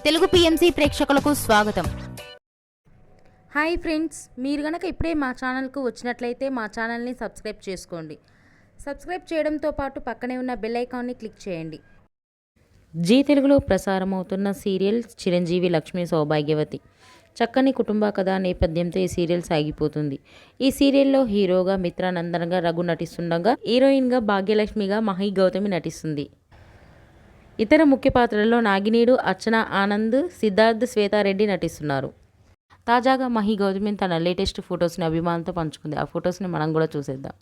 Telugu PMC ప్రేక్షకులకు స్వాగతం. Hi friends, మీరు గనక ఇప్పుడే మా ఛానల్కు వచ్చినట్లయితే మా ఛానల్ని సబ్స్క్రైబ్ చేసుకోండి. సబ్స్క్రైబ్ చేయడంతో పాటు పక్కనే ఉన్న బెల్ ఐకాన్ని క్లిక్ చేయండి. జీ తెలుగులో ప్రసారమవుతున్న సీరియల్ చిరంజీవి లక్ష్మీ సౌభాగ్యవతి. చక్కని కుటుంబ కథ నేపథ్యంతో ఈ సీరియల్ సాగిపోతుంది. ఈ సీరియల్లో హీరోగా మిత్రానందన్గా రఘు నటిస్తుండగా, హీరోయిన్గా భాగ్యలక్ష్మిగా మహి గౌతమి నటిస్తుంది. ఇతర ముఖ్య పాత్రల్లో నాగినీడు, అర్చన ఆనంద్, సిద్ధార్థ్, శ్వేతారెడ్డి నటిస్తున్నారు. తాజాగా మహి గౌతమి తన లేటెస్ట్ ఫొటోస్ని అభిమానులతో పంచుకుంది. ఆ ఫొటోస్ని మనం కూడా చూసేద్దాం.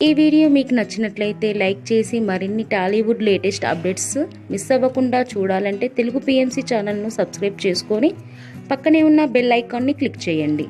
ఈ వీడియో మీకు నచ్చినట్లయితే లైక్ చేసి మరిన్ని టాలీవుడ్ లేటెస్ట్ అప్డేట్స్ మిస్ అవ్వకుండా చూడాలంటే తెలుగు పిఎంసి ఛానల్ను సబ్స్క్రైబ్ చేసుకొని పక్కనే ఉన్న బెల్ ఐకాన్ని క్లిక్ చేయండి.